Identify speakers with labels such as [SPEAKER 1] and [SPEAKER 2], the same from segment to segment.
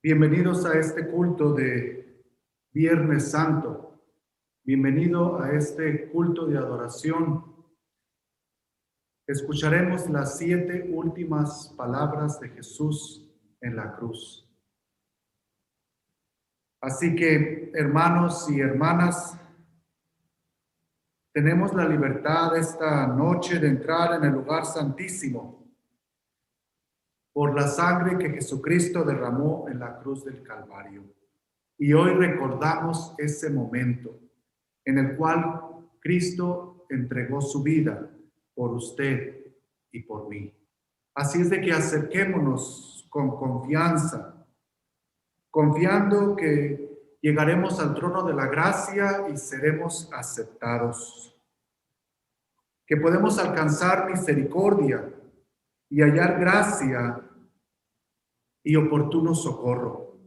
[SPEAKER 1] Bienvenidos a este culto de Viernes Santo. Bienvenido a este culto de adoración. Escucharemos las 7 últimas palabras de Jesús en la cruz. Así que, hermanos y hermanas, tenemos la libertad esta noche de entrar en el lugar santísimo por la sangre que Jesucristo derramó en la cruz del Calvario. Y hoy recordamos ese momento en el cual Cristo entregó su vida por usted y por mí. Así es de que acerquémonos con confianza, confiando que llegaremos al trono de la gracia y seremos aceptados, que podemos alcanzar misericordia y hallar gracia y oportuno socorro.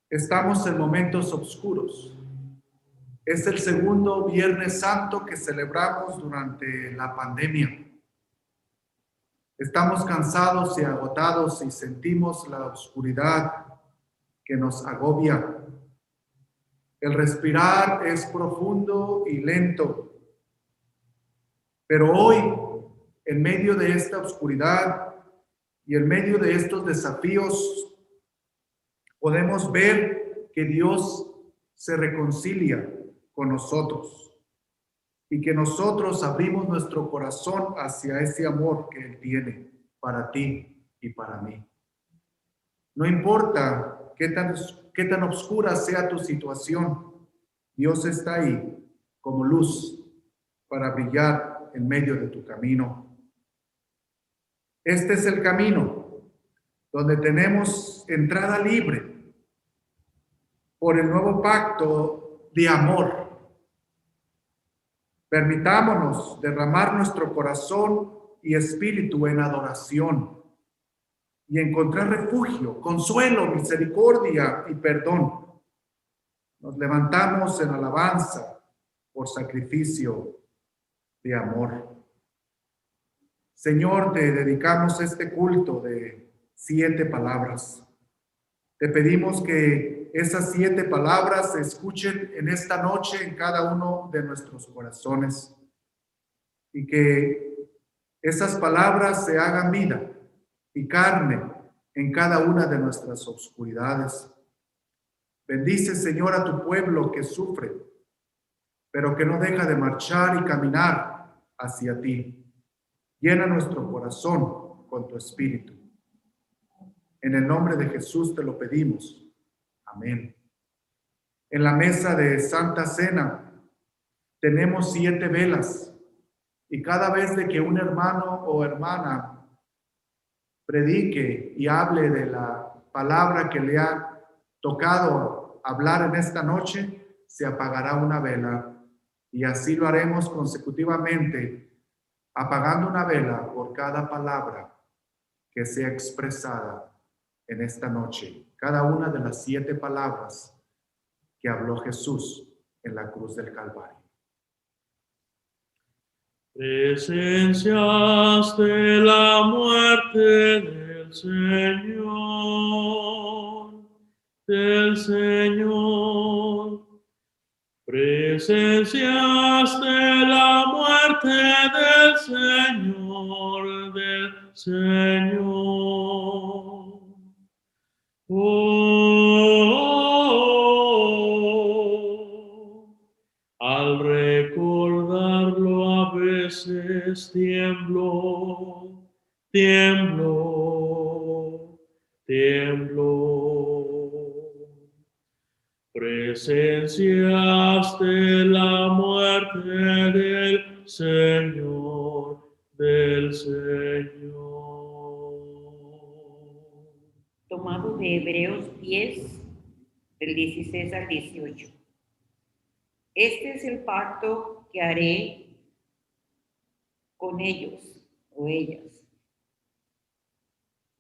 [SPEAKER 1] Estamos en momentos oscuros. Es el segundo Viernes Santo que celebramos durante la pandemia. Estamos cansados y agotados y sentimos la oscuridad que nos agobia. El respirar es profundo y lento. Pero hoy, en medio de esta oscuridad y en medio de estos desafíos, podemos ver que Dios se reconcilia con nosotros y que nosotros abrimos nuestro corazón hacia ese amor que Él tiene para ti y para mí. No importa qué tan oscura sea tu situación, Dios está ahí como luz para brillar en medio de tu camino. Este es el camino donde tenemos entrada libre por el nuevo pacto de amor. Permitámonos derramar nuestro corazón y espíritu en adoración y encontrar refugio, consuelo, misericordia y perdón. Nos levantamos en alabanza por sacrificio de amor. Señor, te dedicamos este culto de 7 palabras. Te pedimos que esas 7 palabras se escuchen en esta noche en cada uno de nuestros corazones y que esas palabras se hagan vida y carne en cada una de nuestras oscuridades. Bendice, Señor, a tu pueblo que sufre, pero que no deja de marchar y caminar hacia ti. Llena nuestro corazón con tu espíritu. En el nombre de Jesús te lo pedimos. Amén. En la mesa de Santa Cena tenemos 7 velas y cada vez de que un hermano o hermana predique y hable de la palabra que le ha tocado hablar en esta noche, se apagará una vela y así lo haremos consecutivamente, apagando una vela por cada palabra que sea expresada en esta noche, cada una de las 7 palabras que habló Jesús en la cruz del Calvario.
[SPEAKER 2] Presencias de la muerte del Señor. Presencias de la muerte del Señor. Al recordarlo a veces tiemblo. Presencias de la muerte del Señor.
[SPEAKER 3] Tomado de Hebreos 10, del 16 al 18. Este es el pacto que haré con ellos o ellas.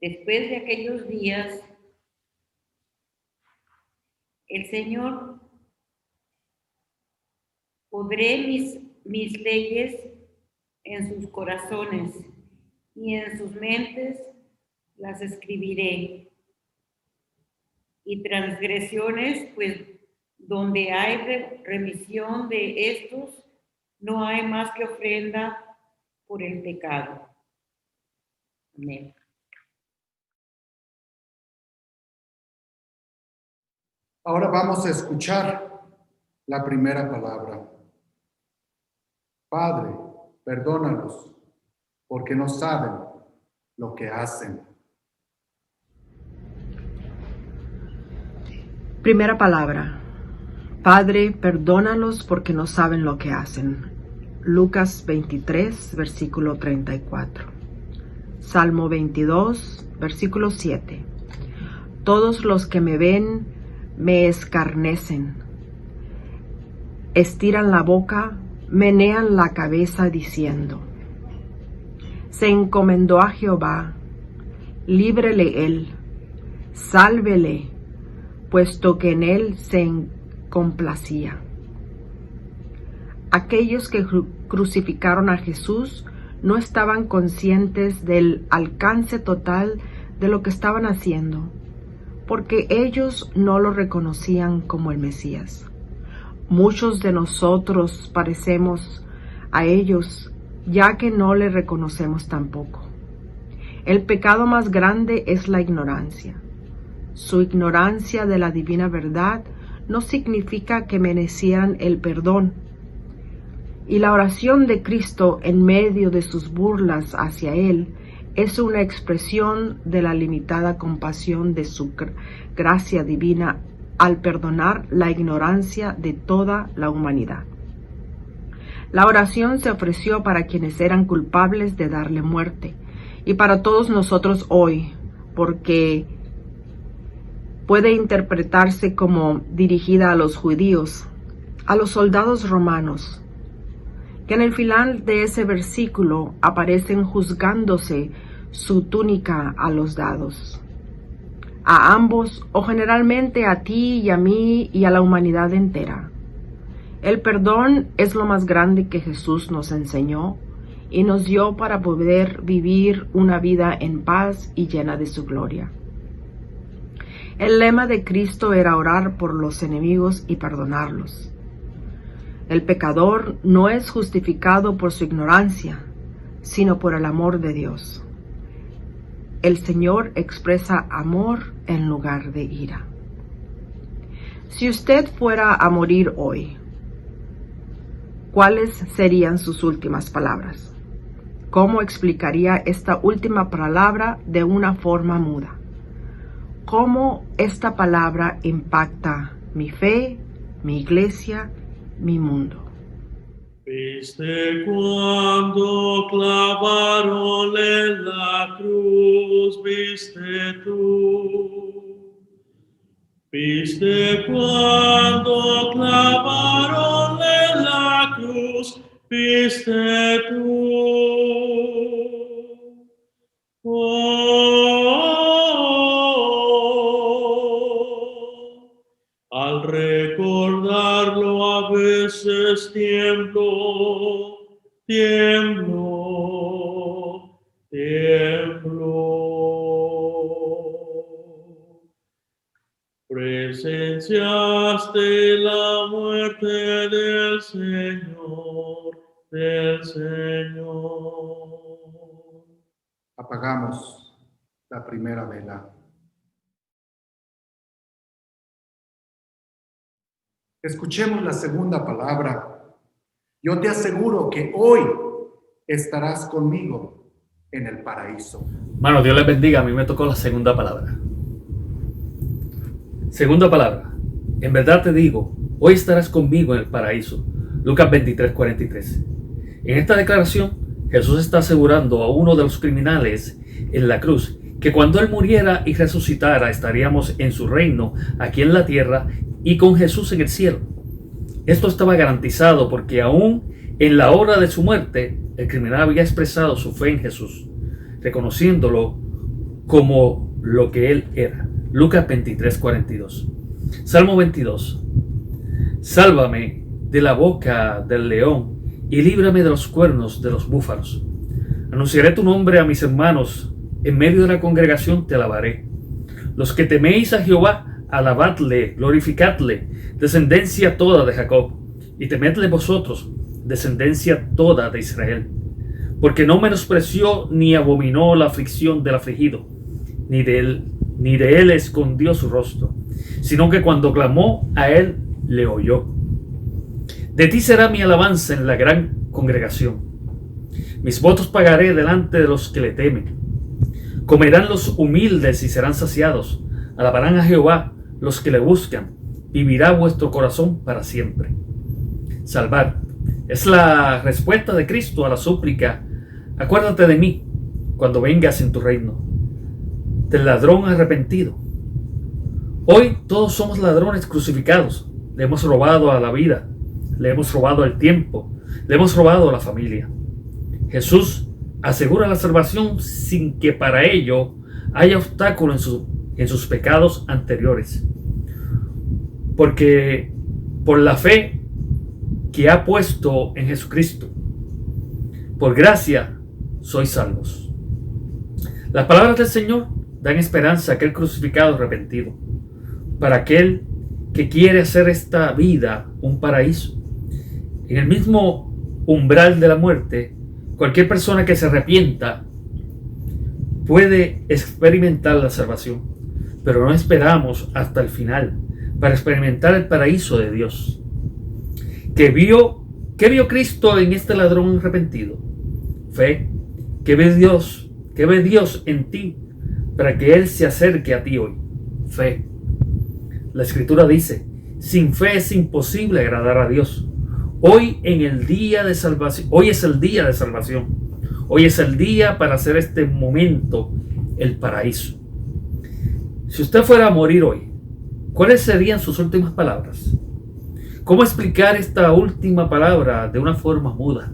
[SPEAKER 3] Después de aquellos días, el Señor pondré mis leyes en sus corazones y en sus mentes las escribiré. y transgresiones, pues donde hay remisión de estos, no hay más que ofrenda por el pecado. Amén.
[SPEAKER 1] Ahora vamos a escuchar la primera palabra. Padre, perdónalos, porque no saben lo que hacen.
[SPEAKER 4] Primera palabra. Padre, perdónalos porque no saben lo que hacen. Lucas 23, versículo 34. Salmo 22, versículo 7. Todos los que me ven me escarnecen. Estiran la boca, menean la cabeza diciendo: se encomendó a Jehová, líbrele él, sálvele, puesto que en él se complacía. Aquellos que crucificaron a Jesús no estaban conscientes del alcance total de lo que estaban haciendo, porque ellos no lo reconocían como el Mesías. Muchos de nosotros parecemos a ellos, ya que no le reconocemos tampoco. El pecado más grande es la ignorancia. Su ignorancia de la divina verdad no significa que merecieran el perdón. Y la oración de Cristo en medio de sus burlas hacia Él es una expresión de la limitada compasión de su gracia divina al perdonar la ignorancia de toda la humanidad. La oración se ofreció para quienes eran culpables de darle muerte y para todos nosotros hoy, porque puede interpretarse como dirigida a los judíos, a los soldados romanos, que en el final de ese versículo aparecen juzgándose su túnica a los dados. A ambos, o generalmente a ti y a mí y a la humanidad entera. El perdón es lo más grande que Jesús nos enseñó y nos dio para poder vivir una vida en paz y llena de su gloria. El lema de Cristo era orar por los enemigos y perdonarlos. El pecador no es justificado por su ignorancia, sino por el amor de Dios. El Señor expresa amor en lugar de ira. Si usted fuera a morir hoy, ¿cuáles serían sus últimas palabras? ¿Cómo explicaría esta última palabra de una forma muda? ¿Cómo esta palabra impacta mi fe, mi iglesia, mi mundo?
[SPEAKER 2] Viste cuando clavaron en la cruz, viste tú. Viste cuando clavaron en la cruz, viste tú. Al recordarlo a veces tiemblo. Presenciaste la muerte del Señor,
[SPEAKER 1] Apagamos la primera vela. Escuchemos la segunda palabra. Yo te aseguro que hoy estarás conmigo en el paraíso.
[SPEAKER 5] Hermano, Dios les bendiga. A mí me tocó la segunda palabra. Segunda palabra. En verdad te digo, hoy estarás conmigo en el paraíso. Lucas 23, 43. En esta declaración, Jesús está asegurando a uno de los criminales en la cruz que cuando Él muriera y resucitara estaríamos en su reino aquí en la tierra y con Jesús en el cielo. Esto estaba garantizado porque aún en la hora de su muerte, el criminal había expresado su fe en Jesús, reconociéndolo como lo que Él era. Lucas 23, 42. Salmo 22. Sálvame de la boca del león y líbrame de los cuernos de los búfalos. Anunciaré tu nombre a mis hermanos, en medio de la congregación te alabaré. Los que teméis a Jehová, alabadle, glorificadle, descendencia toda de Jacob, y temedle vosotros, descendencia toda de Israel. Porque no menospreció ni abominó la aflicción del afligido, ni de él escondió su rostro, sino que cuando clamó a él, le oyó. De ti será mi alabanza en la gran congregación. Mis votos pagaré delante de los que le temen. Comerán los humildes y serán saciados. Alabarán a Jehová los que le buscan. Vivirá vuestro corazón para siempre. Salvar es la respuesta de Cristo a la súplica: acuérdate de mí cuando vengas en tu reino. Del ladrón arrepentido. Hoy todos somos ladrones crucificados. Le hemos robado a la vida, le hemos robado el tiempo, le hemos robado a la familia. Jesús asegura la salvación sin que para ello haya obstáculo en sus pecados anteriores. Porque por la fe que ha puesto en Jesucristo, por gracia sois salvos. Las palabras del Señor dan esperanza a aquel crucificado arrepentido, para aquel que quiere hacer esta vida un paraíso. En el mismo umbral de la muerte, cualquier persona que se arrepienta puede experimentar la salvación, pero no esperamos hasta el final para experimentar el paraíso de Dios. ¿Qué vio Cristo en este ladrón arrepentido? Fe. ¿Qué ve Dios en ti para que Él se acerque a ti hoy? Fe. La Escritura dice: sin fe es imposible agradar a Dios. Hoy es el día de salvación. Hoy es el día para hacer este momento el paraíso. Si usted fuera a morir hoy, ¿cuáles serían sus últimas palabras? ¿Cómo explicar esta última palabra de una forma muda?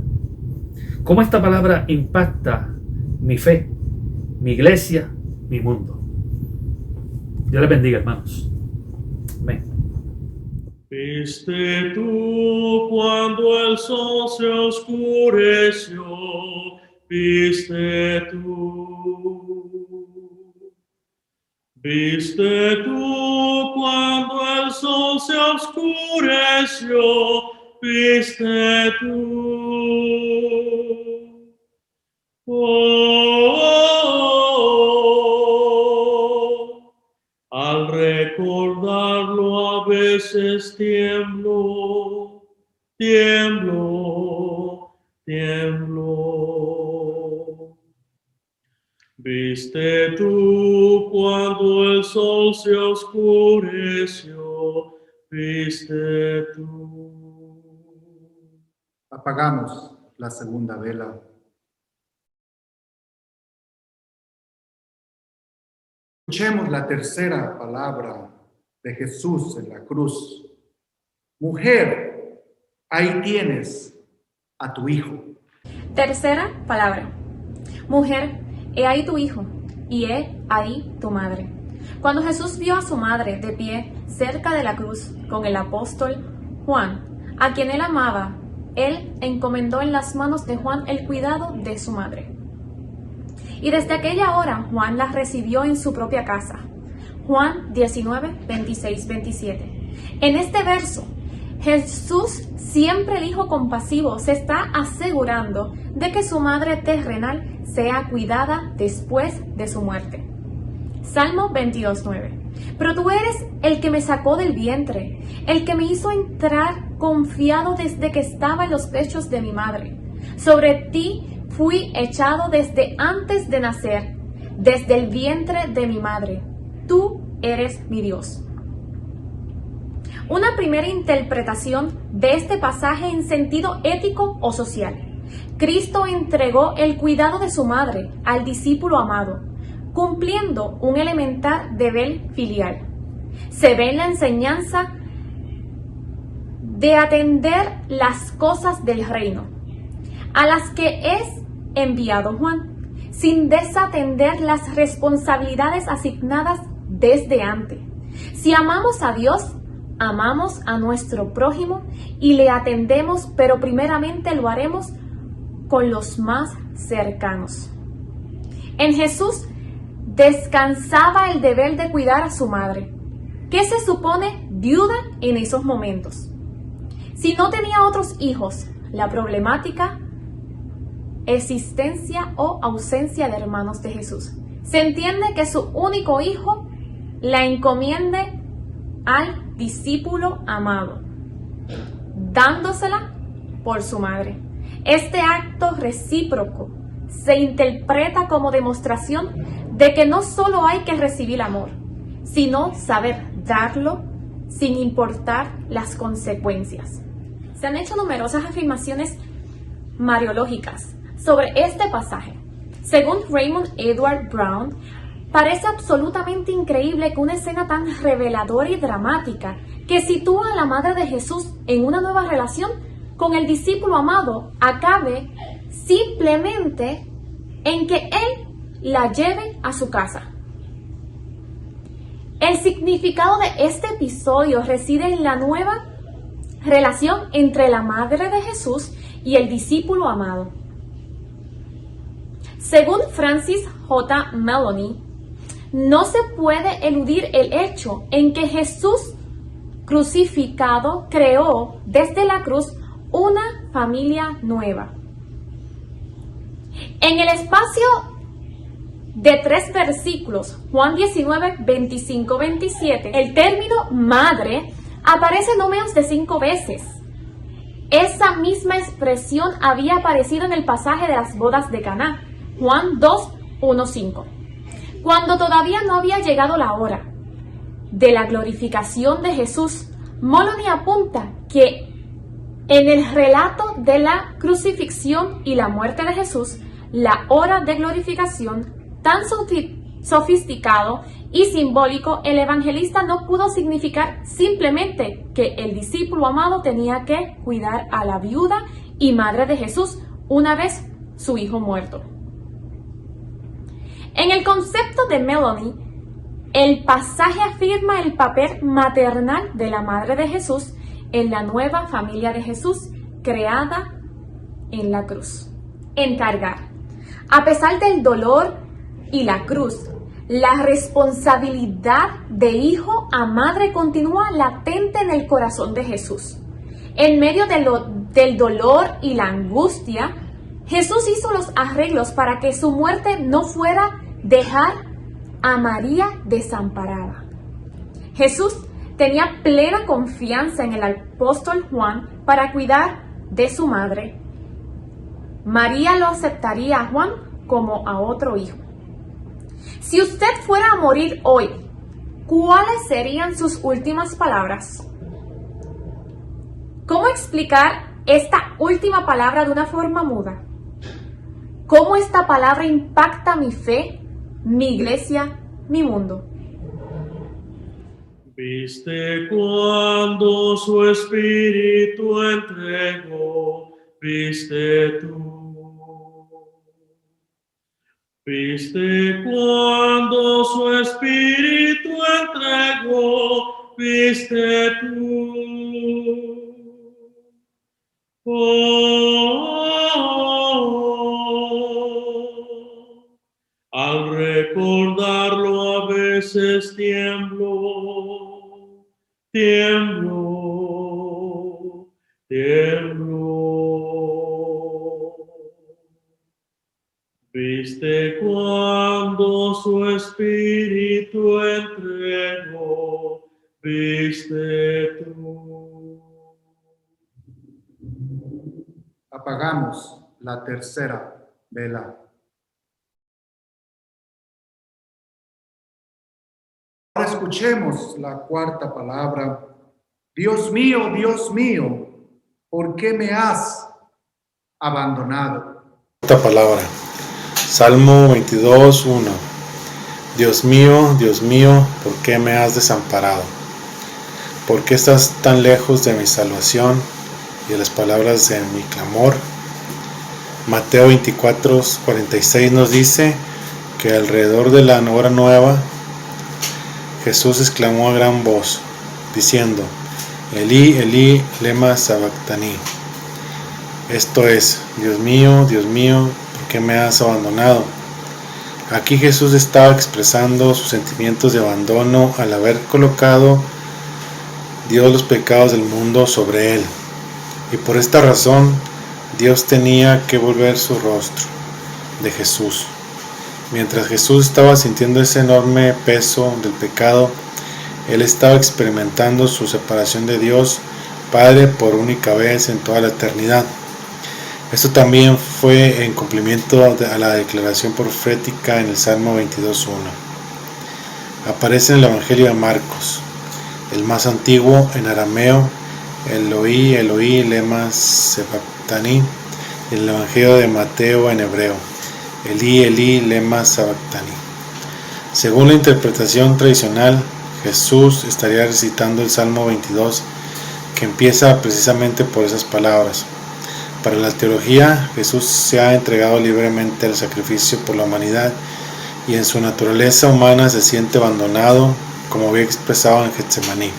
[SPEAKER 5] ¿Cómo esta palabra impacta mi fe, mi iglesia, mi mundo? Dios les bendiga, hermanos. Amén.
[SPEAKER 2] Viste tú cuando el sol se oscureció, viste tú cuando el sol se oscureció, viste tú. Al recordarlo a veces tiemblo. Viste tú cuando el sol se oscureció, viste tú.
[SPEAKER 1] Apagamos la segunda vela. Escuchemos la tercera palabra de Jesús en la cruz. Mujer, ahí tienes a tu hijo.
[SPEAKER 6] Tercera palabra. Mujer, he ahí tu hijo, y he ahí tu madre. Cuando Jesús vio a su madre de pie cerca de la cruz con el apóstol Juan, a quien él amaba, él encomendó en las manos de Juan el cuidado de su madre. Y desde aquella hora Juan la recibió en su propia casa. Juan 19, 26, 27. En este verso, Jesús, siempre el Hijo compasivo, se está asegurando de que su madre terrenal sea cuidada después de su muerte. Salmo 22, 9. Pero tú eres el que me sacó del vientre, el que me hizo entrar confiado desde que estaba en los pechos de mi madre. Sobre ti fui echado desde antes de nacer, desde el vientre de mi madre. Tú eres mi Dios. Una primera interpretación de este pasaje en sentido ético o social. Cristo entregó el cuidado de su madre al discípulo amado, cumpliendo un elemental deber filial. Se ve en la enseñanza de atender las cosas del reino, a las que es enviado Juan, sin desatender las responsabilidades asignadas desde antes. Si amamos a Dios, amamos a nuestro prójimo y le atendemos, pero primeramente lo haremos con los más cercanos. En Jesús descansaba el deber de cuidar a su madre. ¿qué se supone viuda en esos momentos? Si no tenía otros hijos, la problemática, existencia o ausencia de hermanos de Jesús. Se entiende que su único hijo la encomiende al discípulo amado, dándosela por su madre. Este acto recíproco se interpreta como demostración de que no solo hay que recibir amor, sino saber darlo sin importar las consecuencias. Se han hecho numerosas afirmaciones mariológicas sobre este pasaje. Según Raymond Edward Brown, parece absolutamente increíble que una escena tan reveladora y dramática que sitúa a la madre de Jesús en una nueva relación con el discípulo amado acabe simplemente en que él la lleve a su casa. El significado de este episodio reside en la nueva relación entre la madre de Jesús y el discípulo amado. Según Francis J. Meloni, no se puede eludir el hecho en que Jesús crucificado creó desde la cruz una familia nueva. En el espacio de 3 versículos, Juan 19, 25, 27, el término madre aparece no menos de 5 veces. Esa misma expresión había aparecido en el pasaje de las bodas de Caná, Juan 2, 1, 5. Cuando todavía no había llegado la hora de la glorificación de Jesús, Meloni apunta que en el relato de la crucifixión y la muerte de Jesús, la hora de glorificación, tan sofisticado y simbólico, el evangelista no pudo significar simplemente que el discípulo amado tenía que cuidar a la viuda y madre de Jesús una vez su hijo muerto. En el concepto de Meloni, el pasaje afirma el papel maternal de la madre de Jesús en la nueva familia de Jesús creada en la cruz. Encargar. A pesar del dolor y la cruz, la responsabilidad de hijo a madre continúa latente en el corazón de Jesús. En medio del dolor y la angustia, Jesús hizo los arreglos para que su muerte no fuera dejar a María desamparada. Jesús tenía plena confianza en el apóstol Juan para cuidar de su madre. María lo aceptaría a Juan como a otro hijo. Si usted fuera a morir hoy, ¿cuáles serían sus últimas palabras? ¿Cómo explicar esta última palabra de una forma muda? ¿Cómo esta palabra impacta mi fe, mi iglesia, mi mundo?
[SPEAKER 2] Viste cuando su espíritu entregó, viste tú. Viste cuando su espíritu entregó, viste tú. Al recordarlo a veces tiemblo, tiemblo, tiemblo. Viste cuando su espíritu entregó, viste tú.
[SPEAKER 1] Apagamos la tercera vela. Ahora escuchemos la cuarta palabra. Dios mío, ¿por qué me has abandonado?
[SPEAKER 7] Esta palabra, Salmo 22, 1. Dios mío, ¿por qué me has desamparado? ¿Por qué estás tan lejos de mi salvación y de las palabras de mi clamor? Mateo 24, 46 nos dice que alrededor de la hora nueva, Jesús exclamó a gran voz, diciendo, Elí, Elí, lema sabactani. Esto es, Dios mío, ¿por qué me has abandonado? Aquí Jesús estaba expresando sus sentimientos de abandono al haber colocado Dios los pecados del mundo sobre él. Y por esta razón, Dios tenía que volver su rostro de Jesús. Mientras Jesús estaba sintiendo ese enorme peso del pecado, él estaba experimentando su separación de Dios Padre por única vez en toda la eternidad. Esto también fue en cumplimiento a la declaración profética en el Salmo 22.1. Aparece en el Evangelio de Marcos, el más antiguo en arameo, Eloi, Eloi, lema sabactani, y el Evangelio de Mateo en hebreo, Eli, Eli, lema sabactani. Según la interpretación tradicional, Jesús estaría recitando el Salmo 22, que empieza precisamente por esas palabras. Para la teología, Jesús se ha entregado libremente al sacrificio por la humanidad y en su naturaleza humana se siente abandonado, como había expresado en Getsemaní.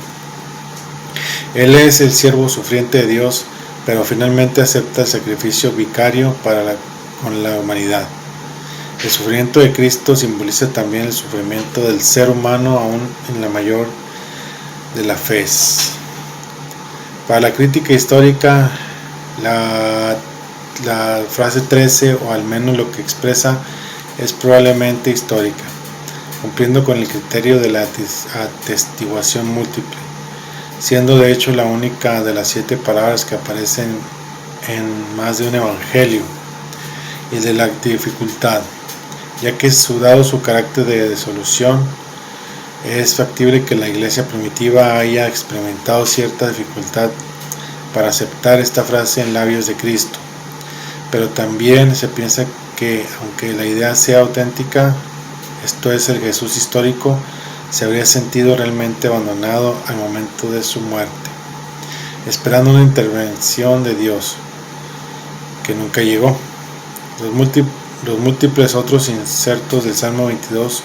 [SPEAKER 7] Él es el siervo sufriente de Dios, pero finalmente acepta el sacrificio vicario con la humanidad. El sufrimiento de Cristo simboliza también el sufrimiento del ser humano aún en la mayor de la fe. Para la crítica histórica, la frase 13, o al menos lo que expresa, es probablemente histórica, cumpliendo con el criterio de la atestiguación múltiple, siendo de hecho la única de las 7 palabras que aparecen en más de un evangelio, y de la dificultad, ya que dado su carácter de disolución, es factible que la iglesia primitiva haya experimentado cierta dificultad para aceptar esta frase en labios de Cristo, pero también se piensa que aunque la idea sea auténtica, esto es el Jesús histórico, se habría sentido realmente abandonado al momento de su muerte, esperando una intervención de Dios que nunca llegó. Los múltiples otros insertos del Salmo 22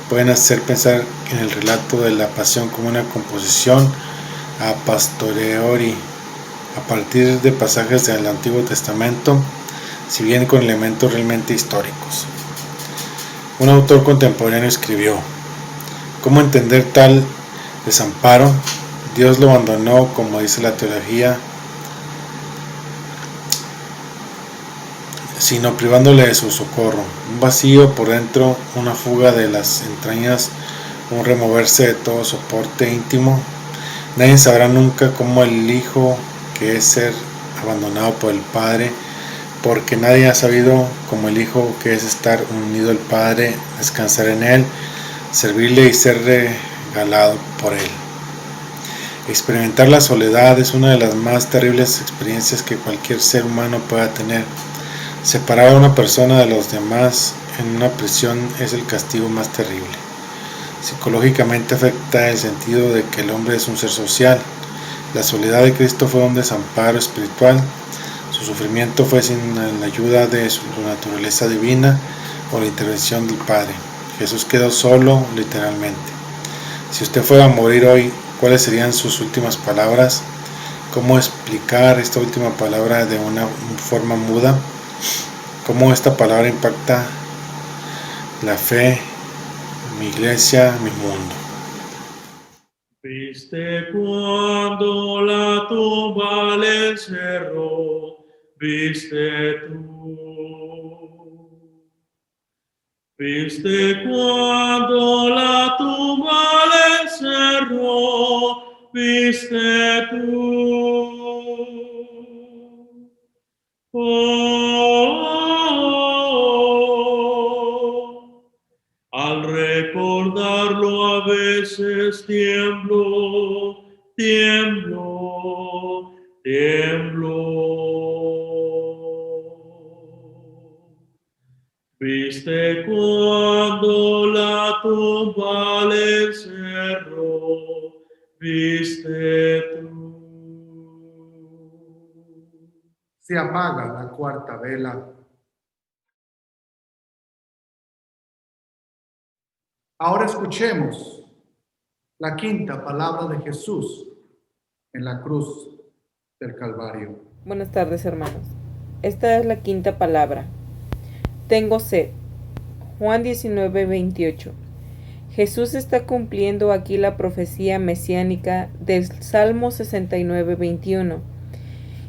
[SPEAKER 7] pueden hacer pensar en el relato de la pasión como una composición a posteriori, a partir de pasajes del Antiguo Testamento, si bien con elementos realmente históricos. Un autor contemporáneo escribió: ¿cómo entender tal desamparo? Dios lo abandonó, como dice la teología, sino privándole de su socorro, un vacío por dentro, una fuga de las entrañas, un removerse de todo soporte íntimo. Nadie sabrá nunca cómo el Hijo, que es ser abandonado por el Padre, porque nadie ha sabido como el Hijo, que es estar unido al Padre, descansar en Él, servirle y ser regalado por Él. Experimentar la soledad es una de las más terribles experiencias que cualquier ser humano pueda tener. Separar a una persona de los demás en una prisión es el castigo más terrible. Psicológicamente afecta el sentido de que el hombre es un ser social. La soledad de Cristo fue un desamparo espiritual. Su sufrimiento fue sin la ayuda de su naturaleza divina o la intervención del Padre. Jesús quedó solo, literalmente. Si usted fuera a morir hoy, ¿cuáles serían sus últimas palabras? ¿Cómo explicar esta última palabra de una forma muda? ¿Cómo esta palabra impacta la fe, mi iglesia, mi mundo?
[SPEAKER 2] Viste cuando la tumba le cerró, viste tú. Viste cuando la tumba le cerró, viste tú. Al recordarlo a veces tiemblo, tiemblo, tiemblo. Viste cuando la tumba le cerró, viste tú.
[SPEAKER 1] Se apaga la 4ª vela. Ahora escuchemos la 5ª palabra de Jesús en la cruz del Calvario.
[SPEAKER 8] Buenas tardes, hermanos. Esta es la 5ª palabra. Tengo sed. Juan 19:28. Jesús está cumpliendo aquí la profecía mesiánica del Salmo 69:21.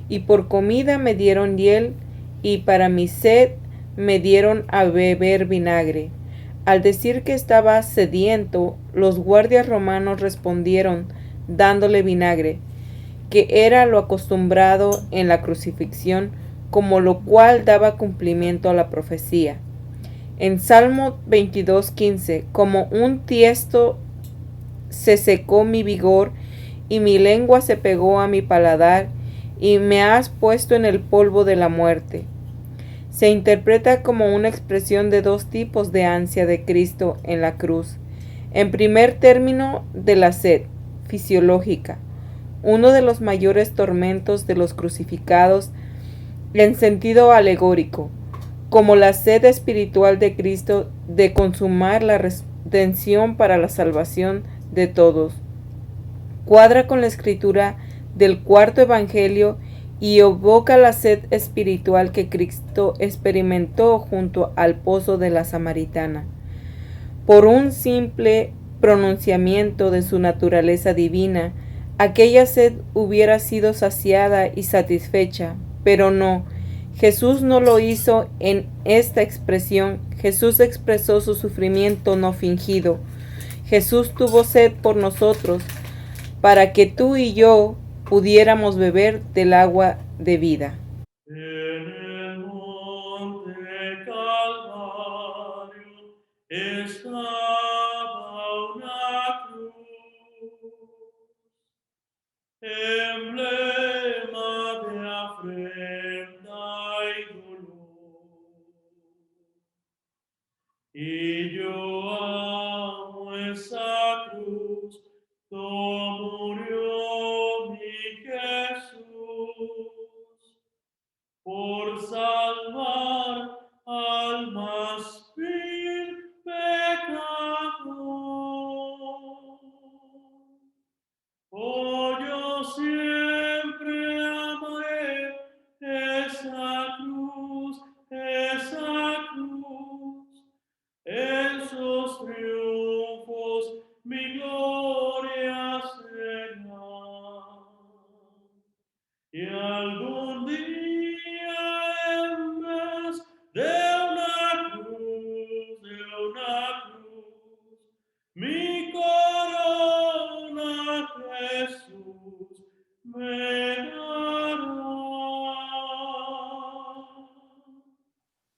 [SPEAKER 8] Y por comida me dieron hiel, y para mi sed me dieron a beber vinagre. Al decir que estaba sediento, los guardias romanos respondieron dándole vinagre, que era lo acostumbrado en la crucifixión, como lo cual daba cumplimiento a la profecía. En Salmo 22:15, como un tiesto se secó mi vigor, y mi lengua se pegó a mi paladar, y me has puesto en el polvo de la muerte. Se interpreta como una expresión de dos tipos de ansia de Cristo en la cruz. En primer término, de la sed fisiológica, uno de los mayores tormentos de los crucificados, en sentido alegórico, como la sed espiritual de Cristo de consumar la redención para la salvación de todos. Cuadra con la escritura del cuarto evangelio y evoca la sed espiritual que Cristo experimentó junto al pozo de la Samaritana. Por un simple pronunciamiento de su naturaleza divina, aquella sed hubiera sido saciada y satisfecha, pero no. Jesús no lo hizo en esta expresión. Jesús expresó su sufrimiento no fingido. Jesús tuvo sed por nosotros, para que tú y yo pudiéramos beber del agua de vida.
[SPEAKER 2] En el monte Calvario estaba una cruz, emblema de afrenta y dolor. Y yo amo esa cruz, como murió mi Jesús, por salvar al más vil pecador. Oh, yo siempre amaré esa cruz, esos triunfos, mi gloria será. Y algún día en vez de una cruz, mi corona Jesús me dará.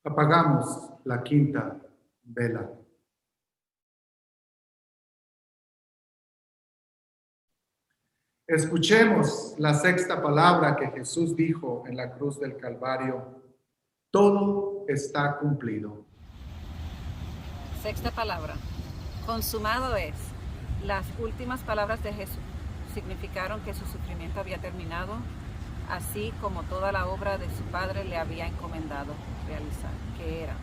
[SPEAKER 1] Apagamos la quinta vela. Escuchemos la sexta palabra que Jesús dijo en la cruz del Calvario. Todo está cumplido.
[SPEAKER 9] Sexta palabra. Consumado es. Las últimas palabras de Jesús significaron que su sufrimiento había terminado, así como toda la obra de su Padre le había encomendado realizar, que era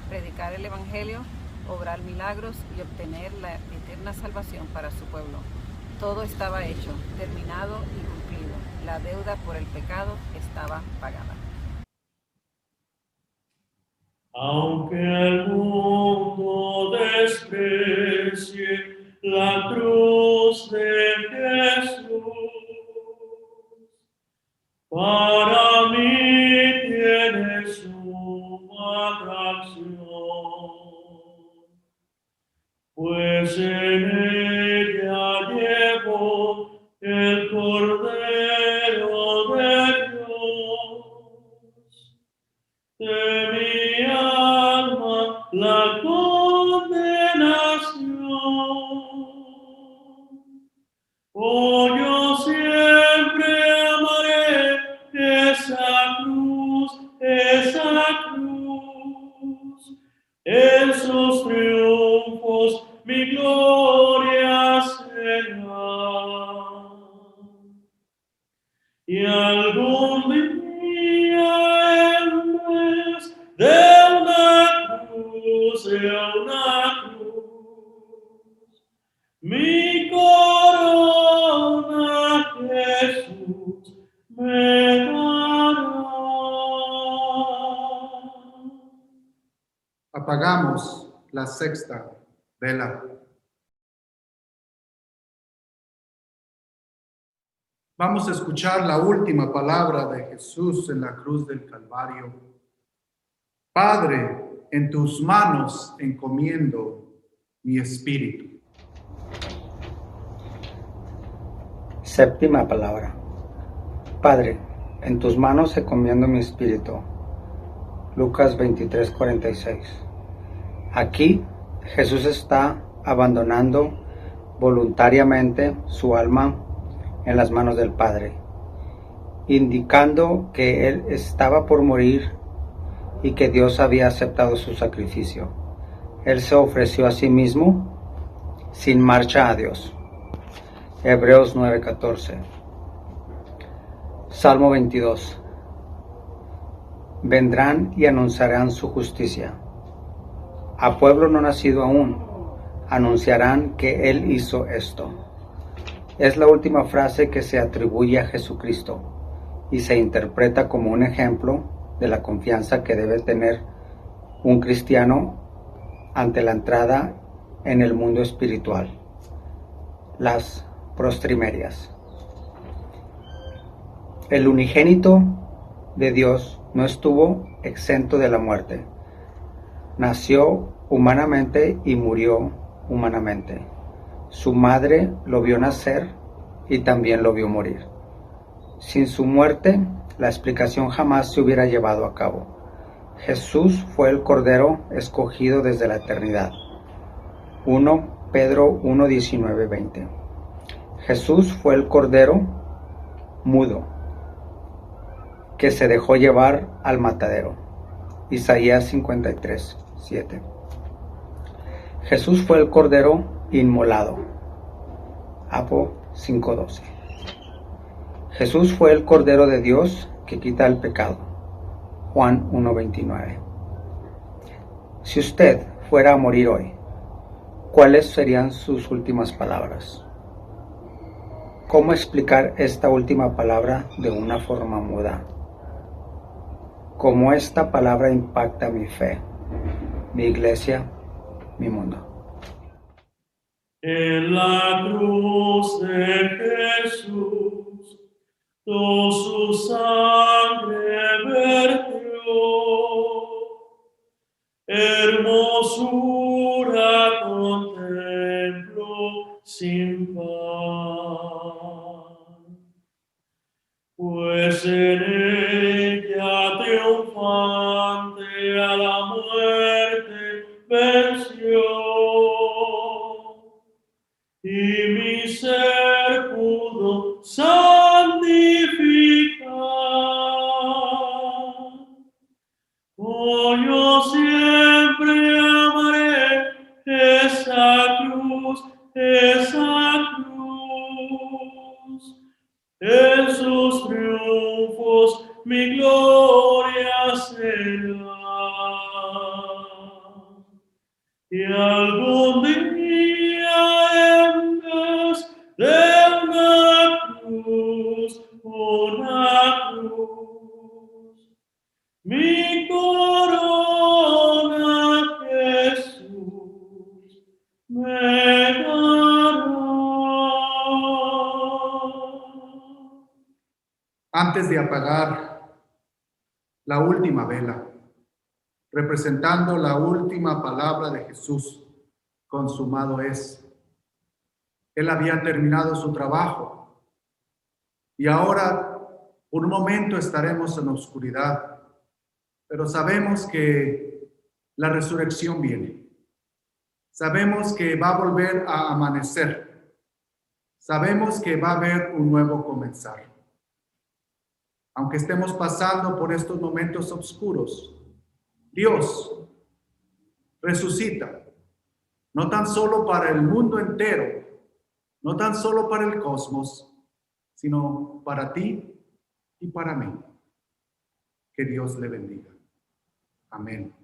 [SPEAKER 9] predicar el Evangelio, obrar milagros y obtener la eterna salvación para su pueblo. Todo estaba hecho, terminado y cumplido. La deuda por el pecado estaba pagada.
[SPEAKER 2] Aunque el mundo desprecie la cruz de Jesús, para mí tiene suma atracción, pues en ella llevo el Cordero de Dios. De mi alma la condenación. Oh, yo siempre amaré esa cruz, esos triunfos, mi gloria será. Y algún día en vez de una cruz, mi corona Jesús me dará.
[SPEAKER 1] Apagamos la sexta vela. Vamos a escuchar la última palabra de Jesús en la cruz del Calvario. Padre, en tus manos encomiendo mi espíritu.
[SPEAKER 10] Séptima palabra. Padre, en tus manos encomiendo mi espíritu. Lucas 23:46. Aquí Jesús está abandonando voluntariamente su alma en las manos del Padre, indicando que Él estaba por morir y que Dios había aceptado su sacrificio. Él se ofreció a sí mismo sin marcha a Dios. Hebreos 9:14. Salmo 22. Vendrán y anunciarán su justicia. A pueblo no nacido aún, anunciarán que Él hizo esto. Es la última frase que se atribuye a Jesucristo y se interpreta como un ejemplo de la confianza que debe tener un cristiano ante la entrada en el mundo espiritual. Las prostrimerias. El unigénito de Dios no estuvo exento de la muerte. Nació humanamente y murió humanamente. Su madre lo vio nacer y también lo vio morir. Sin su muerte, la explicación jamás se hubiera llevado a cabo. Jesús fue el Cordero escogido desde la eternidad. 1 Pedro 1:19-20. Jesús fue el Cordero mudo que se dejó llevar al matadero. Isaías 53:7. Jesús fue el Cordero inmolado. Apo 5:12. Jesús fue el Cordero de Dios que quita el pecado. Juan 1:29. Si usted fuera a morir hoy, ¿cuáles serían sus últimas palabras? ¿Cómo explicar esta última palabra de una forma muda? ¿Cómo esta palabra impacta mi fe, mi iglesia, mi mundo?
[SPEAKER 2] En la cruz de Jesús, toda su sangre vertió, hermosura contemplo sin par, pues en ella triunfante a la muerte venció. Y mi ser pudo santificar. Oh, yo siempre amaré esa cruz, en sus triunfos mi gloria será. Y algún día en vez de una cruz, mi corona Jesús me dará.
[SPEAKER 1] Antes de apagar la última vela, representando la última palabra de Jesús, consumado es. Él había terminado su trabajo y ahora por un momento estaremos en la oscuridad, pero sabemos que la resurrección viene. Sabemos que va a volver a amanecer. Sabemos que va a haber un nuevo comenzar. Aunque estemos pasando por estos momentos oscuros, Dios resucita, no tan solo para el mundo entero, no tan solo para el cosmos, sino para ti y para mí. Que Dios le bendiga. Amén.